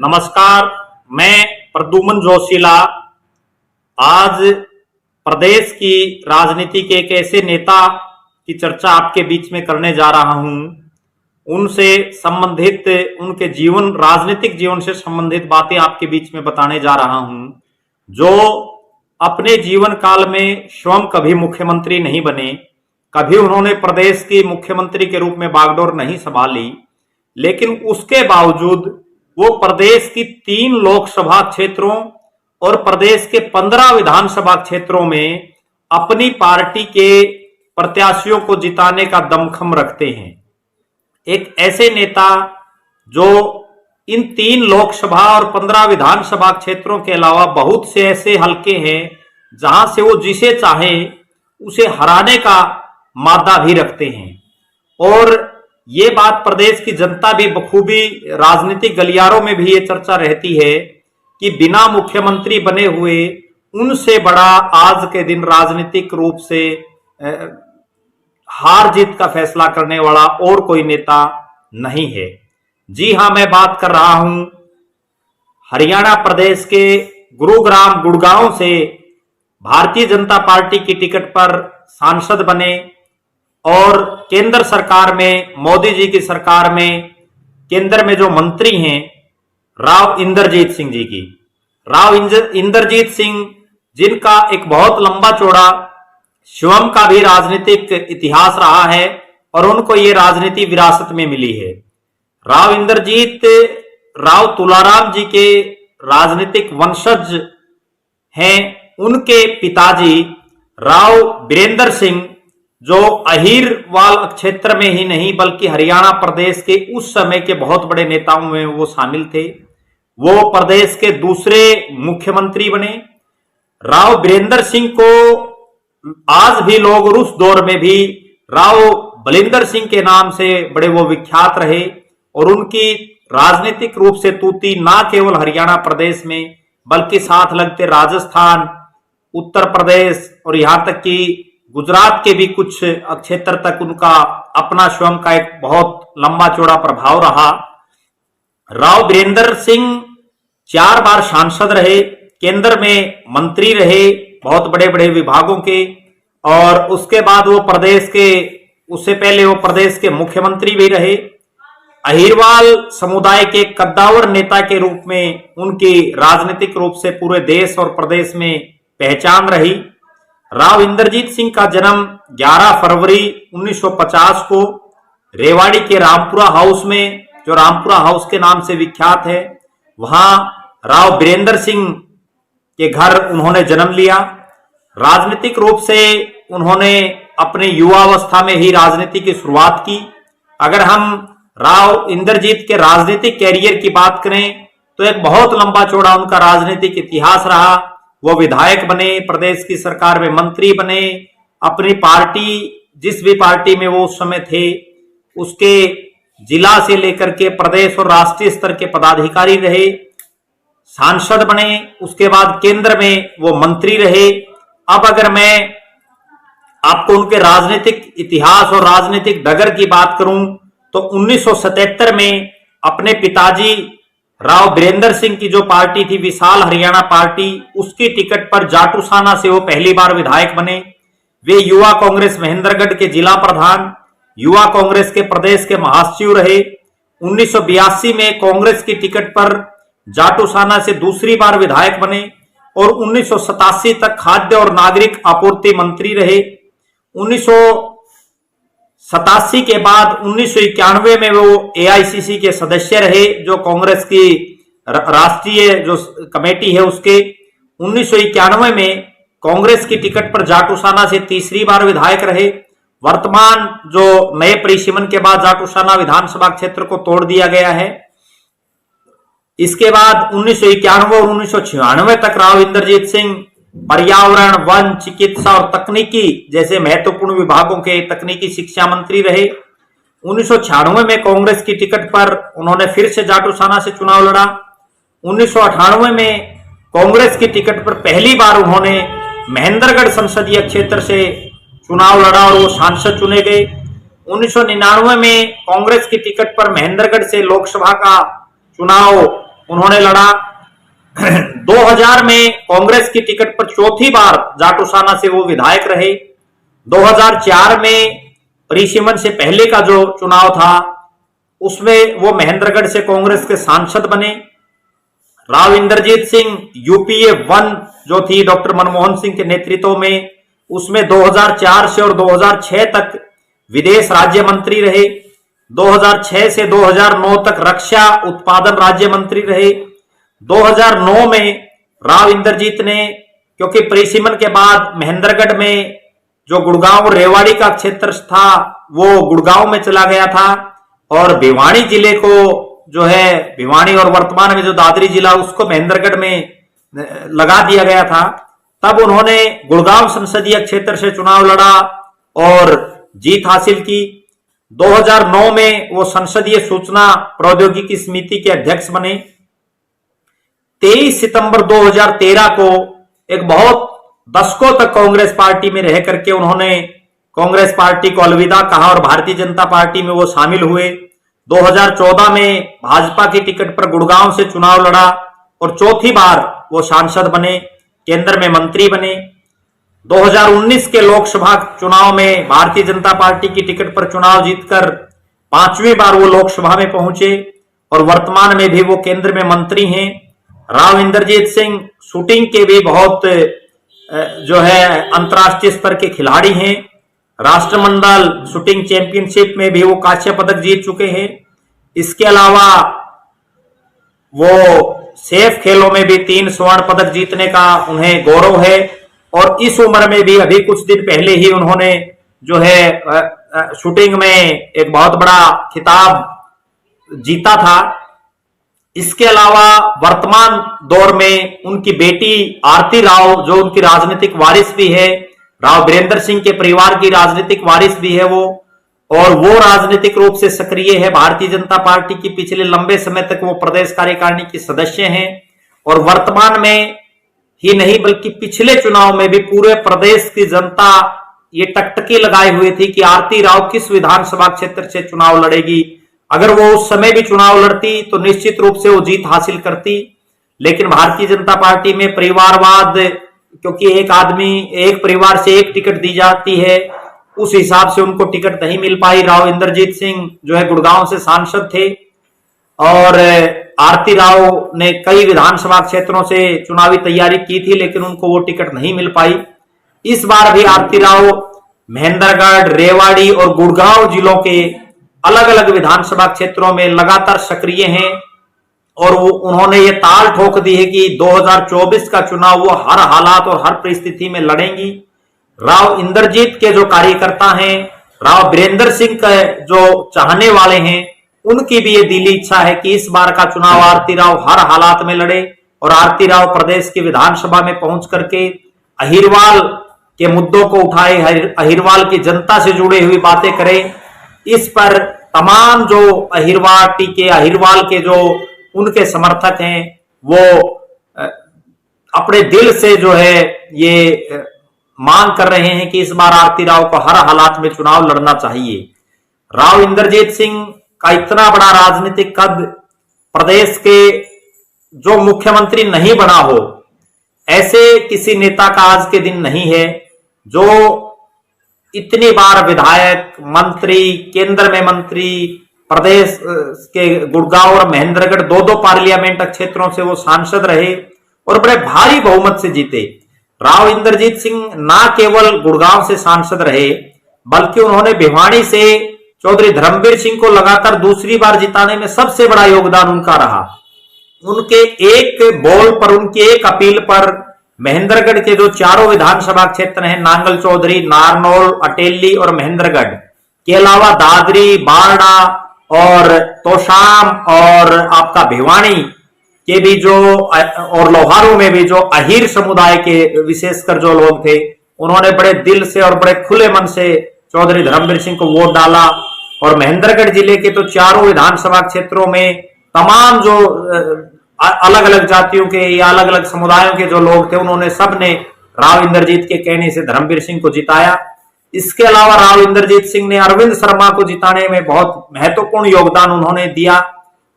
नमस्कार। मैं प्रद्युम्न जोशीला आज प्रदेश की राजनीति के एक ऐसे नेता की चर्चा आपके बीच में करने जा रहा हूं। उनसे संबंधित उनके जीवन राजनीतिक जीवन से संबंधित बातें आपके बीच में बताने जा रहा हूं, जो अपने जीवन काल में स्वयं कभी मुख्यमंत्री नहीं बने, कभी उन्होंने प्रदेश की मुख्यमंत्री के रूप में बागडोर नहीं संभाली, लेकिन उसके बावजूद वो प्रदेश की 3 लोकसभा क्षेत्रों और प्रदेश के 15 विधानसभा क्षेत्रों में अपनी पार्टी के प्रत्याशियों को जिताने का दमखम रखते हैं। एक ऐसे नेता जो इन 3 लोकसभा और 15 विधानसभा क्षेत्रों के अलावा बहुत से ऐसे हलके हैं जहां से वो जिसे चाहे उसे हराने का मादा भी रखते हैं। और ये बात प्रदेश की जनता भी बखूबी राजनीतिक गलियारों में भी ये चर्चा रहती है कि बिना मुख्यमंत्री बने हुए उनसे बड़ा आज के दिन राजनीतिक रूप से हार जीत का फैसला करने वाला और कोई नेता नहीं है। जी हां, मैं बात कर रहा हूं हरियाणा प्रदेश के गुरुग्राम गुड़गांव से भारतीय जनता पार्टी की टिकट पर सांसद बने और केंद्र सरकार में, मोदी जी की सरकार में केंद्र में जो मंत्री हैं राव इंद्रजीत सिंह जी की। राव इंद्रजीत सिंह जिनका एक बहुत लंबा चौड़ा स्वयं का भी राजनीतिक इतिहास रहा है और उनको ये राजनीति विरासत में मिली है। राव इंद्रजीत राव तुलाराम जी के राजनीतिक वंशज हैं। उनके पिताजी राव वीरेंद्र सिंह, जो अहीरवाल क्षेत्र में ही नहीं बल्कि हरियाणा प्रदेश के उस समय के बहुत बड़े नेताओं में वो शामिल थे, वो प्रदेश के दूसरे मुख्यमंत्री बने। राव वीरेंद्र सिंह को आज भी लोग और उस दौर में भी राव बलिंदर सिंह के नाम से बड़े वो विख्यात रहे और उनकी राजनीतिक रूप से तूती ना केवल हरियाणा प्रदेश में बल्कि साथ लगते राजस्थान, उत्तर प्रदेश और यहां तक कि गुजरात के भी कुछ क्षेत्र तक उनका अपना स्वयं का एक बहुत लंबा चौड़ा प्रभाव रहा। राव वीरेंद्र सिंह 4 बार सांसद रहे, केंद्र में मंत्री रहे बहुत बड़े बड़े विभागों के, और उसके बाद वो प्रदेश के, उससे पहले वो प्रदेश के मुख्यमंत्री भी रहे। अहीरवाल समुदाय के कद्दावर नेता के रूप में उनकी राजनीतिक रूप से पूरे देश और प्रदेश में पहचान रही। राव इंद्रजीत सिंह का जन्म 11 फरवरी 1950 को रेवाड़ी के रामपुरा हाउस में, जो रामपुरा हाउस के नाम से विख्यात है, वहां राव वीरेंद्र सिंह के घर उन्होंने जन्म लिया। राजनीतिक रूप से उन्होंने अपने युवावस्था में ही राजनीति की शुरुआत की। अगर हम राव इंद्रजीत के राजनीतिक कैरियर की बात करें तो एक बहुत लंबा चौड़ा उनका राजनीतिक इतिहास रहा। वो विधायक बने, प्रदेश की सरकार में मंत्री बने, अपनी पार्टी, जिस भी पार्टी में वो उस समय थे उसके जिला से लेकर के प्रदेश और राष्ट्रीय स्तर के पदाधिकारी रहे, सांसद बने, उसके बाद केंद्र में वो मंत्री रहे। अब अगर मैं आपको उनके राजनीतिक इतिहास और राजनीतिक डगर की बात करूं तो 1977 में अपने पिताजी राव वीरेंद्र सिंह की जो पार्टी थी विशाल हरियाणा पार्टी, उसकी टिकट पर जाटूसाना से वो पहली बार विधायक बने। वे युवा कांग्रेस महेंद्रगढ़ के जिला प्रधान, युवा कांग्रेस के प्रदेश के महासचिव रहे। 1982 में कांग्रेस की टिकट पर जाटूसाना से दूसरी बार विधायक बने और 1987 तक खाद्य और नागरिक आपूर्ति मंत्री रहे। 1987 के बाद 1991 में वो एआईसीसी के सदस्य रहे, जो कांग्रेस की राष्ट्रीय जो कमेटी है उसके। 1991 में कांग्रेस की टिकट पर जाटूसाना से तीसरी बार विधायक रहे। वर्तमान जो नए परिसीमन के बाद जाटूसाना विधानसभा क्षेत्र को तोड़ दिया गया है। इसके बाद 1991 और 1996 तक राव इंद्रजीत सिंह पर्यावरण, वन, चिकित्सा और तकनीकी जैसे महत्वपूर्ण विभागों के तकनीकी शिक्षा मंत्री रहे। 1996 में कांग्रेस की टिकट पर उन्होंने फिर से जाटूसाना से चुनाव लड़ा। 1998 में कांग्रेस की टिकट पर पहली बार उन्होंने महेंद्रगढ़ संसदीय क्षेत्र से चुनाव लड़ा और वो सांसद चुने गए। 1999 में कांग्रेस की टिकट पर महेंद्रगढ़ से लोकसभा का चुनाव उन्होंने लड़ा। 2000 में कांग्रेस की टिकट पर चौथी बार जाटूसाना से वो विधायक रहे। 2004 में परिसीमन से पहले का जो चुनाव था उसमें वो महेंद्रगढ़ से कांग्रेस के सांसद बने। राव इंद्रजीत सिंह यूपीए 1 जो थी डॉक्टर मनमोहन सिंह के नेतृत्व में, उसमें 2004 से और 2006 तक विदेश राज्य मंत्री रहे। 2006 से 2009 तक रक्षा उत्पादन राज्य मंत्री रहे। 2009 में राव इंद्रजीत ने, क्योंकि परिसीमन के बाद महेंद्रगढ़ में जो गुड़गांव रेवाड़ी का क्षेत्र था वो गुड़गांव में चला गया था और भिवानी जिले को जो है भिवानी और वर्तमान में जो दादरी जिला उसको महेंद्रगढ़ में लगा दिया गया था। तब उन्होंने गुड़गांव संसदीय क्षेत्र से चुनाव लड़ा और जीत हासिल की। 2009 में वो संसदीय सूचना प्रौद्योगिकी समिति के अध्यक्ष बने। 23 सितंबर 2013 को एक बहुत दशकों तक कांग्रेस पार्टी में रह करके उन्होंने कांग्रेस पार्टी को अलविदा कहा और भारतीय जनता पार्टी में वो शामिल हुए। 2014 में भाजपा की टिकट पर गुड़गांव से चुनाव लड़ा और चौथी बार वो सांसद बने, केंद्र में मंत्री बने। 2019 के लोकसभा चुनाव में भारतीय जनता पार्टी की टिकट पर चुनाव जीतकर 5वीं बार वो लोकसभा में पहुंचे और वर्तमान में भी वो केंद्र में मंत्री हैं। राव इंद्रजीत सिंह शूटिंग के भी बहुत जो है अंतर्राष्ट्रीय स्तर के खिलाड़ी हैं। राष्ट्रमंडल शूटिंग चैंपियनशिप में भी वो कांस्य पदक जीत चुके हैं। इसके अलावा वो सेफ खेलों में भी 3 स्वर्ण पदक जीतने का उन्हें गौरव है और इस उम्र में भी अभी कुछ दिन पहले ही उन्होंने जो है शूटिंग में एक बहुत बड़ा खिताब जीता था। इसके अलावा वर्तमान दौर में उनकी बेटी आरती राव जो उनकी राजनीतिक वारिस भी है, राव वीरेंद्र सिंह के परिवार की राजनीतिक वारिस भी है वो, और वो राजनीतिक रूप से सक्रिय है भारतीय जनता पार्टी की। पिछले लंबे समय तक वो प्रदेश कार्यकारिणी की सदस्य हैं और वर्तमान में ही नहीं बल्कि पिछले चुनाव में भी पूरे प्रदेश की जनता ये टकटकी लगाए हुए थी कि आरती राव किस विधानसभा क्षेत्र से चुनाव लड़ेगी। अगर वो उस समय भी चुनाव लड़ती तो निश्चित रूप से वो जीत हासिल करती, लेकिन भारतीय जनता पार्टी में परिवारवाद, क्योंकि एक आदमी एक परिवार से एक टिकट दी जाती है, उस हिसाब से उनको टिकट नहीं मिल पाई। राव इंद्रजीत सिंह जो है गुड़गांव से सांसद थे और आरती राव ने कई विधानसभा क्षेत्रों से चुनावी तैयारी की थी लेकिन उनको वो टिकट नहीं मिल पाई। इस बार भी आरती राव महेंद्रगढ़, रेवाड़ी और गुड़गांव जिलों के अलग अलग विधानसभा क्षेत्रों में लगातार सक्रिय हैं और वो उन्होंने ये ताल ठोक दी है कि 2024 का चुनाव वो हर हालात और हर परिस्थिति में लड़ेंगी। राव इंद्रजीत के जो कार्यकर्ता हैं, राव वीरेंद्र सिंह के जो चाहने वाले हैं, उनकी भी ये दिली इच्छा है कि इस बार का चुनाव आरती राव हर हालात में लड़े और आरती राव प्रदेश की विधानसभा में पहुंच करके अहिरवाल के मुद्दों को उठाए, अहिरवाल की जनता से जुड़ी हुई बातें करें। इस पर तमाम जो अहिरवाल के जो उनके समर्थक हैं वो अपने दिल से जो है ये मांग कर रहे हैं कि इस बार आरती राव को हर हालात में चुनाव लड़ना चाहिए। राव इंद्रजीत सिंह का इतना बड़ा राजनीतिक कद, प्रदेश के जो मुख्यमंत्री नहीं बना हो ऐसे किसी नेता का आज के दिन नहीं है जो इतनी बार विधायक, मंत्री, केंद्र में मंत्री, प्रदेश के गुड़गांव और महेंद्रगढ़ दो पार्लियामेंट क्षेत्रों से वो सांसद रहे और बड़े भारी बहुमत से जीते। राव इंद्रजीत सिंह ना केवल गुड़गांव से सांसद रहे बल्कि उन्होंने भिवानी से चौधरी धर्मवीर सिंह को लगातार दूसरी बार जिताने में सबसे बड़ा योगदान उनका रहा। उनके एक बॉल पर, उनकी एक अपील पर महेंद्रगढ़ के जो चारों विधानसभा क्षेत्र हैं, नांगल चौधरी, नारनौल, अटेली और महेंद्रगढ़ के अलावा दादरी, बारडा और तोशाम और आपका भिवानी के भी जो और लोहारू में भी जो अहीर समुदाय के विशेषकर जो लोग थे, उन्होंने बड़े दिल से और बड़े खुले मन से चौधरी धर्मवीर सिंह को वोट डाला। और महेंद्रगढ़ जिले के तो चारों विधानसभा क्षेत्रों में तमाम जो अलग अलग जातियों के या अलग अलग समुदायों के जो लोग थे, उन्होंने सबने राव इंद्रजीत के कहने से धर्मवीर सिंह को जिताया। इसके अलावा राव इंद्रजीत सिंह ने अरविंद शर्मा को जिताने में बहुत महत्वपूर्ण योगदान उन्होंने दिया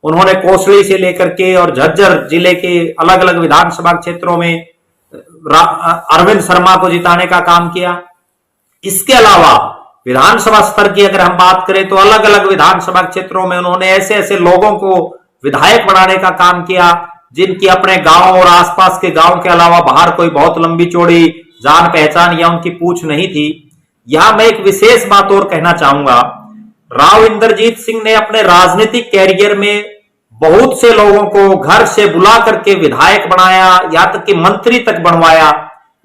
उन्होंने कोसली से लेकर के और झज्जर जिले के अलग अलग विधानसभा क्षेत्रों में अरविंद शर्मा को जिताने का काम किया। इसके अलावा विधानसभा स्तर की अगर हम बात करें तो अलग अलग विधानसभा क्षेत्रों में उन्होंने ऐसे ऐसे लोगों को विधायक बनाने का काम किया जिनकी अपने गांव और आसपास के गांव के अलावा बाहर कोई बहुत लंबी चौड़ी जान पहचान या उनकी पूछ नहीं थी। यहां मैं एक विशेष बात और कहना चाहूंगा, राव इंद्रजीत सिंह ने अपने राजनीतिक कैरियर में बहुत से लोगों को घर से बुला करके विधायक बनाया, या तक कि मंत्री तक बनवाया,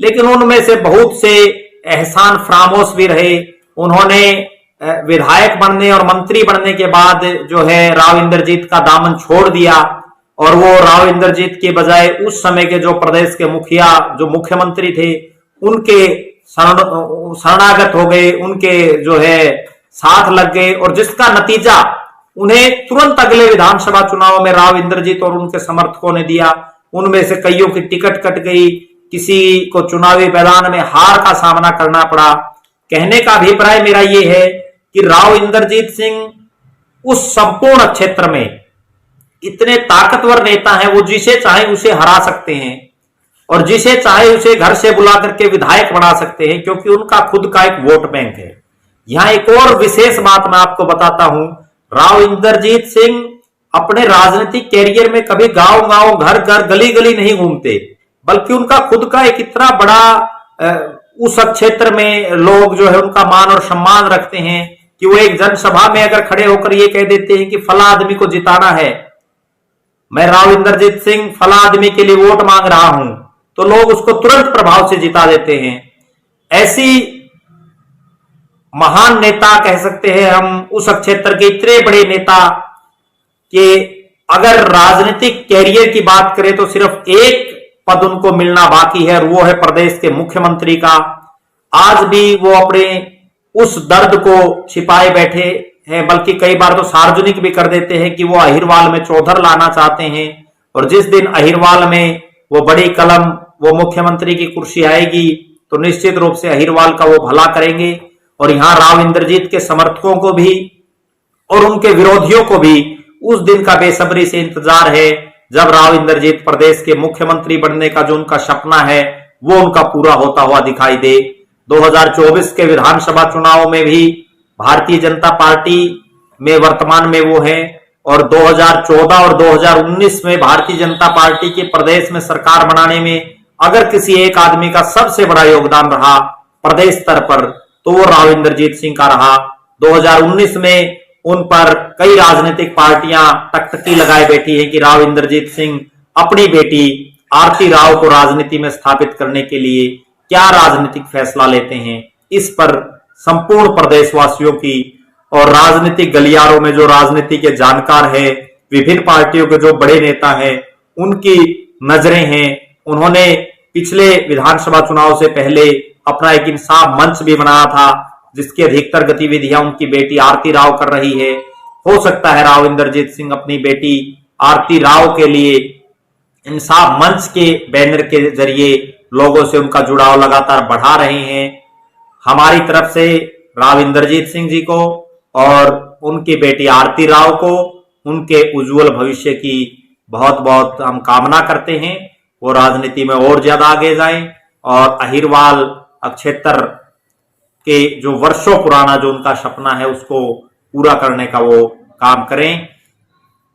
लेकिन उनमें से बहुत से एहसान फरामोश भी रहे। उन्होंने विधायक बनने और मंत्री बनने के बाद जो है राव इंद्रजीत का दामन छोड़ दिया और वो राव इंद्रजीत के बजाय उस समय के जो प्रदेश के मुखिया जो मुख्यमंत्री थे उनके शरणागत हो गए, उनके जो है साथ लग गए, और जिसका नतीजा उन्हें तुरंत अगले विधानसभा चुनाव में राव इंद्रजीत और उनके समर्थकों ने दिया। उनमें से कईयों की टिकट कट गई, किसी को चुनावी मैदान में हार का सामना करना पड़ा। कहने का अभिप्राय मेरा यह है कि राव इंद्रजीत सिंह उस संपूर्ण क्षेत्र में इतने ताकतवर नेता हैं, वो जिसे चाहे उसे हरा सकते हैं और जिसे चाहे उसे घर से बुला करके विधायक बना सकते हैं, क्योंकि उनका खुद का एक वोट बैंक है। यहां एक और विशेष बात मैं आपको बताता हूं, राव इंद्रजीत सिंह अपने राजनीतिक कैरियर में कभी गांव गांव घर घर गली गली नहीं घूमते, बल्कि उनका खुद का एक इतना बड़ा उस क्षेत्र में लोग जो है उनका मान और सम्मान रखते हैं कि वो एक जनसभा में अगर खड़े होकर ये कह देते हैं कि फला आदमी को जिताना है, मैं राव इंद्रजीत सिंह फला आदमी के लिए वोट मांग रहा हूं, तो लोग उसको तुरंत प्रभाव से जिता देते हैं। ऐसी महान नेता कह सकते हैं हम उस क्षेत्र के इतने बड़े नेता कि अगर राजनीतिक कैरियर की बात करें तो सिर्फ एक पद उनको मिलना बाकी है और वो है प्रदेश के मुख्यमंत्री का। आज भी वो अपने उस दर्द को छिपाए बैठे हैं, बल्कि कई बार तो सार्वजनिक भी कर देते हैं कि वो अहिरवाल में चौधर लाना चाहते हैं, और जिस दिन अहिरवाल में वो बड़ी कलम वो मुख्यमंत्री की कुर्सी आएगी तो निश्चित रूप से अहिरवाल का वो भला करेंगे। और यहां राव इंद्रजीत के समर्थकों को भी और उनके विरोधियों को भी उस दिन का बेसब्री से इंतजार है जब राव इंद्रजीत प्रदेश के मुख्यमंत्री बनने का जो उनका सपना है वो उनका पूरा होता हुआ दिखाई दे। 2024 के विधानसभा चुनाव में भी भारतीय जनता पार्टी में वर्तमान में वो है, और 2014 और 2019 में भारतीय जनता पार्टी के प्रदेश में सरकार बनाने में अगर किसी एक आदमी का सबसे बड़ा योगदान रहा प्रदेश स्तर पर तो वो राव इंद्रजीत सिंह का रहा। 2019 में उन पर कई राजनीतिक पार्टियां टकटकी लगाए बैठी है कि राव इंद्रजीत सिंह अपनी बेटी आरती राव को राजनीति में स्थापित करने के लिए क्या राजनीतिक फैसला लेते हैं। इस पर संपूर्ण प्रदेशवासियों की और राजनीतिक गलियारों में जो राजनीति के जानकार है, विभिन्न पार्टियों के जो बड़े नेता हैं, उनकी नजरें हैं। उन्होंने पिछले विधानसभा चुनाव से पहले अपना एक इंसाफ मंच भी बनाया था जिसकी अधिकतर गतिविधियां उनकी बेटी आरती राव कर रही है। हो सकता है राव इंद्रजीत सिंह अपनी बेटी आरती राव के लिए इंसाफ मंच के बैनर के जरिए लोगों से उनका जुड़ाव लगातार बढ़ा रहे हैं। हमारी तरफ से राव इंद्रजीत सिंह जी को और उनकी बेटी आरती राव को उनके उज्जवल भविष्य की बहुत बहुत हम कामना करते हैं। वो राजनीति में और ज्यादा आगे जाएं और अहिरवाल क्षेत्र के जो वर्षों पुराना जो उनका सपना है उसको पूरा करने का वो काम करें।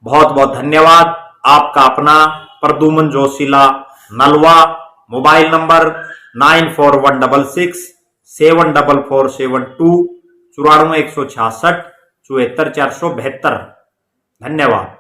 बहुत बहुत धन्यवाद। आपका अपना प्रदुमन जोशीला, नलवा। Mobile number 9416 74472 94 166 74 472। धन्यवाद।